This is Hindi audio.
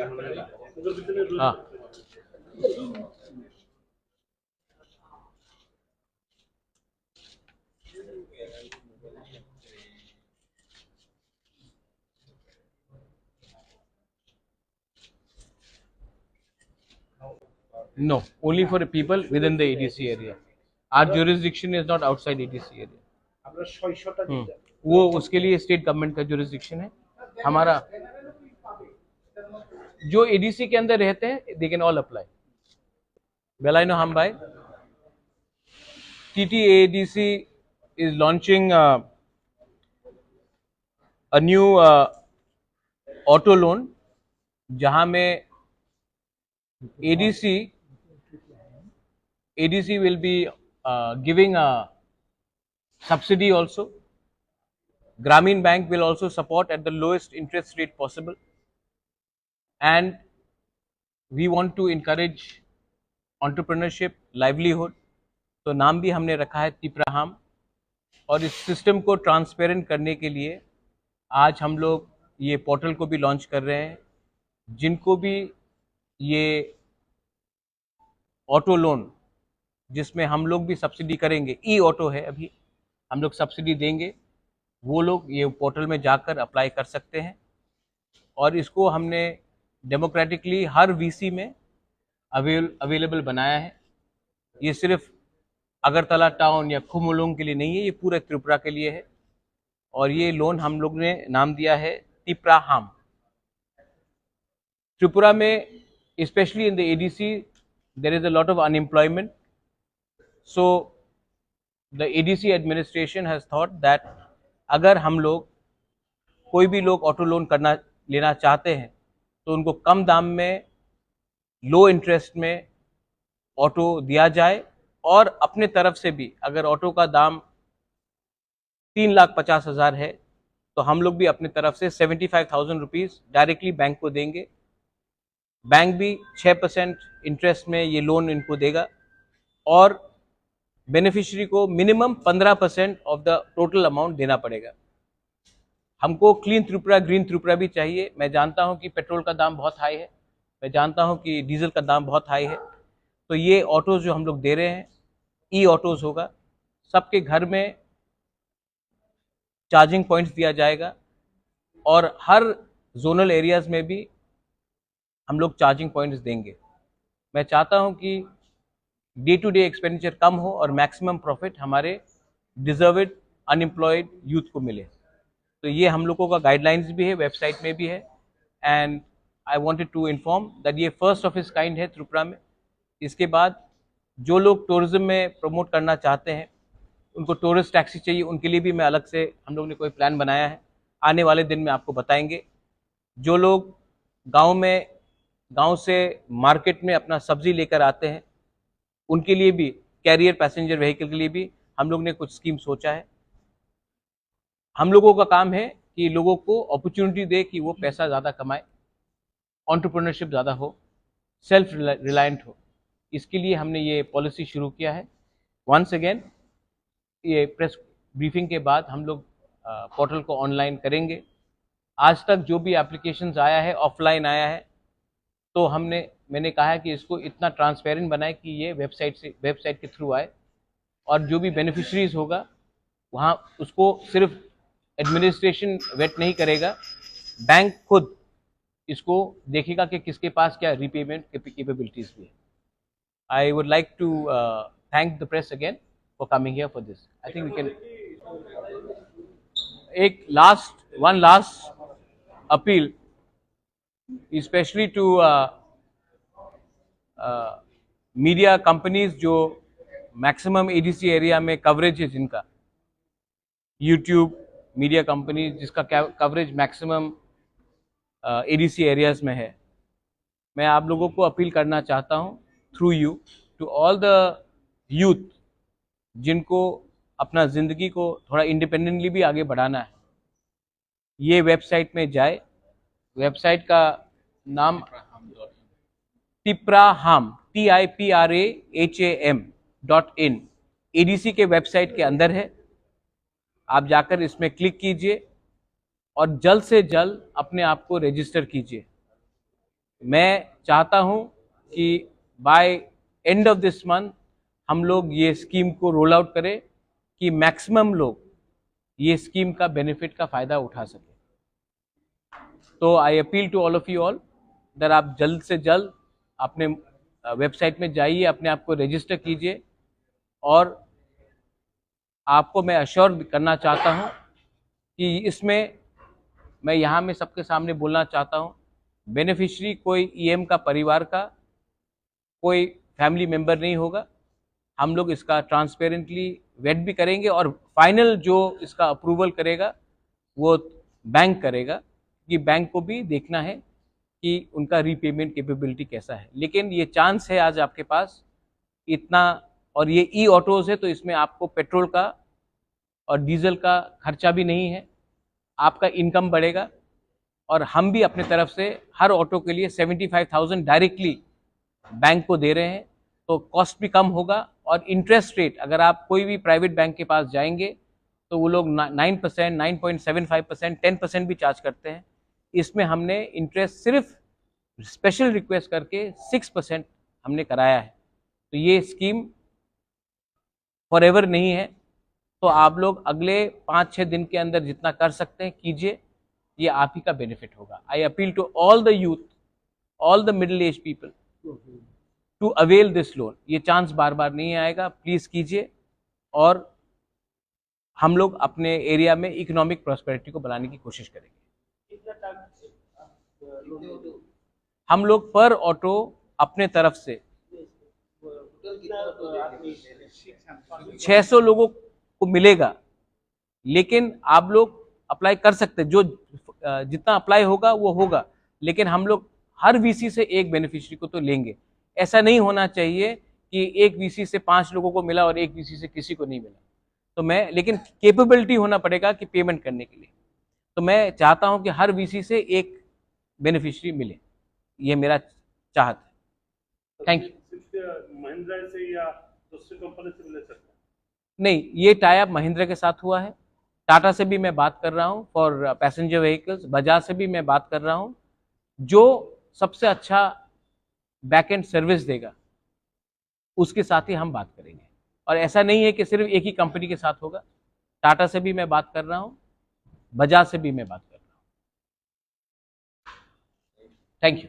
हाँ, no, only for people within the ADC area. Our jurisdiction is not outside ADC area. वो उसके लिए स्टेट गवर्नमेंट का jurisdiction है. हमारा जो ADC के अंदर रहते हैं, they can all apply. Belaino Hambai, TTADC is launching a new auto loan, जहां में ADC will be giving a subsidy also. Grameen Bank will also support at the lowest interest rate possible, and we want to encourage entrepreneurship, livelihood. तो नाम भी हमने रखा है तिप्राहाम, और इस सिस्टम को ट्रांसपेरेंट करने के लिए आज हम लोग ये पोर्टल को भी लॉन्च कर रहे हैं. जिनको भी ये ऑटो लोन, जिसमें हम लोग भी सब्सिडी करेंगे, ई ऑटो है, अभी हम लोग सब्सिडी देंगे, वो लोग ये पोर्टल में जाकर अप्लाई कर सकते हैं. और इसको हमने डेमोक्रेटिकली हर वीसी में अवेलेबल बनाया है. ये सिर्फ अगरतला टाउन या खुमुलुंग के लिए नहीं है, ये पूरे त्रिपुरा के लिए है. और ये लोन हम लोग ने नाम दिया है तिप्राहाम. त्रिपुरा में especially in the ADC there is a lot of unemployment, so the ADC administration has thought that अगर हम लोग कोई भी लोग ऑटो लोन लेना चाहते हैं तो उनको कम दाम में, लो इंटरेस्ट में ऑटो दिया जाए, और अपने तरफ से भी अगर ऑटो का दाम 3,50,000 है तो हम लोग भी अपने तरफ से 75,000 रुपीज़ डायरेक्टली बैंक को देंगे. बैंक भी 6% इंटरेस्ट में ये लोन इनको देगा, और बेनिफिशियरी को minimum 15% of the total amount देना पड़ेगा. हमको क्लीन त्रिपुरा, ग्रीन त्रिपुरा भी चाहिए. मैं जानता हूं कि पेट्रोल का दाम बहुत हाई है, मैं जानता हूं कि डीजल का दाम बहुत हाई है, तो ये ऑटोज़ जो हम लोग दे रहे हैं, ई ऑटोज़ होगा. सबके घर में चार्जिंग पॉइंट्स दिया जाएगा, और हर जोनल एरियाज़ में भी हम लोग चार्जिंग पॉइंट्स देंगे. मैं चाहता हूं कि डे टू डे एक्सपेंडिचर कम हो और मैक्सिमम प्रॉफिट हमारे डिजर्व्ड अनएम्प्लॉयड यूथ को मिले. तो ये हम लोगों का गाइडलाइंस भी है, वेबसाइट में भी है. And I wanted to inform that ये फर्स्ट ऑफ इस काइंड है त्रिपुरा में. इसके बाद जो लोग टूरिज्म में प्रमोट करना चाहते हैं, उनको टूरिस्ट टैक्सी चाहिए, उनके लिए भी मैं अलग से हम लोग ने कोई प्लान बनाया है. आने वाले दिन में आपको बताएंगे. जो लोग गांव से मार्केट में अपना सब्जी लेकर आते हैं, उनके लिए भी, कैरियर पैसेंजर व्हीकल के लिए भी हम लोग ने कुछ स्कीम सोचा है. हम लोगों का काम है कि लोगों को अपॉर्चुनिटी दे कि वो पैसा ज़्यादा कमाए, एंटरप्रेन्योरशिप ज़्यादा हो, सेल्फ रिलायंट हो. इसके लिए हमने ये पॉलिसी शुरू किया है. वंस अगेन, ये प्रेस ब्रीफिंग के बाद हम लोग पोर्टल को ऑनलाइन करेंगे. आज तक जो भी एप्लीकेशंस आया है, ऑफलाइन आया है, तो मैंने कहा है कि इसको इतना ट्रांसपेरेंट बनाए कि ये वेबसाइट के थ्रू आए, और जो भी बेनिफिशरीज होगा वहाँ उसको सिर्फ एडमिनिस्ट्रेशन वेट नहीं करेगा, बैंक खुद इसको देखेगा कि किसके पास क्या रीपेमेंट कैपेबिलिटीज भी है. I would like to thank the press again for coming here for this. I think we can एक last appeal, especially to media companies जो maximum ADC एरिया में कवरेज है, जिनका YouTube मीडिया कंपनी जिसका कवरेज मैक्सिमम ADC एरियाज में है. मैं आप लोगों को अपील करना चाहता हूं through you to all the youth जिनको अपना ज़िंदगी को थोड़ा इंडिपेंडेंटली भी आगे बढ़ाना है. ये वेबसाइट में जाए. वेबसाइट का नाम तिप्राहाम TIPRAHAM.in ADC के वेबसाइट के अंदर है. आप जाकर इसमें क्लिक कीजिए और जल्द से जल्द अपने आप को रजिस्टर कीजिए. मैं चाहता हूं कि by end of this month हम लोग ये स्कीम को रोल आउट करें कि मैक्सिमम लोग ये स्कीम का बेनिफिट का फायदा उठा सके। तो I appeal to all of you all अगर आप जल्द से जल्द अपने वेबसाइट में जाइए, अपने आप को रजिस्टर कीजिए, और आपको मैं अश्योर करना चाहता हूं कि इसमें मैं यहाँ में सबके सामने बोलना चाहता हूँ, बेनिफिशियरी कोई ईएम का परिवार का कोई फैमिली मेंबर नहीं होगा। हम लोग इसका ट्रांसपेरेंटली वेट भी करेंगे और फाइनल जो इसका अप्रूवल करेगा वो बैंक करेगा, कि बैंक को भी देखना है कि उनका रीपेमेंट कैपेबिलिटी कैसा है। लेकिन ये चांस है आज आपके पास इतना, और ये ई ऑटोज है तो इसमें आपको पेट्रोल का और डीजल का खर्चा भी नहीं है, आपका इनकम बढ़ेगा। और हम भी अपने तरफ से हर ऑटो के लिए 75,000 डायरेक्टली बैंक को दे रहे हैं, तो कॉस्ट भी कम होगा। और इंटरेस्ट रेट अगर आप कोई भी प्राइवेट बैंक के पास जाएंगे तो वो लोग 9%, 9.75%, 10% भी चार्ज करते हैं। इसमें हमने इंटरेस्ट सिर्फ स्पेशल रिक्वेस्ट करके 6% हमने कराया है। तो ये स्कीम फॉरएवर नहीं है, तो आप लोग अगले 5-6 दिन के अंदर जितना कर सकते हैं कीजिए, ये आप ही का बेनिफिट होगा। I appeal to all the youth, all the middle age people to avail this loan. ये चांस बार बार नहीं आएगा, प्लीज कीजिए, और हम लोग अपने एरिया में इकोनॉमिक प्रॉस्पेरिटी को बनाने की कोशिश करेंगे। हम लोग पर ऑटो अपने तरफ से 600 लोगों को मिलेगा, लेकिन आप लोग अप्लाई कर सकते, जो जितना अप्लाई होगा वो होगा, लेकिन हम लोग हर वीसी से एक बेनिफिशियरी को तो लेंगे। ऐसा नहीं होना चाहिए कि एक वीसी से 5 लोगों को मिला और एक वीसी से किसी को नहीं मिला। तो मैं, लेकिन कैपेबिलिटी होना पड़ेगा कि पेमेंट करने के लिए। तो मैं चाहता हूं कि हर वीसी से एक बेनिफिशियरी मिले, ये मेरा चाहत है। Thank you. महिंद्रा से या दूसरी कंपनी से मिल सकते हैं? नहीं, ये टाई अप महिंद्रा के साथ हुआ है, टाटा से भी मैं बात कर रहा हूँ फॉर पैसेंजर व्हीकल्स, बजाज से भी मैं बात कर रहा हूँ। जो सबसे अच्छा बैक एंड सर्विस देगा उसके साथ ही हम बात करेंगे। और ऐसा नहीं है कि सिर्फ एक ही कंपनी के साथ होगा, टाटा से भी मैं बात कर रहा हूँ, बजाज से भी मैं बात कर रहा हूँ। Thank you.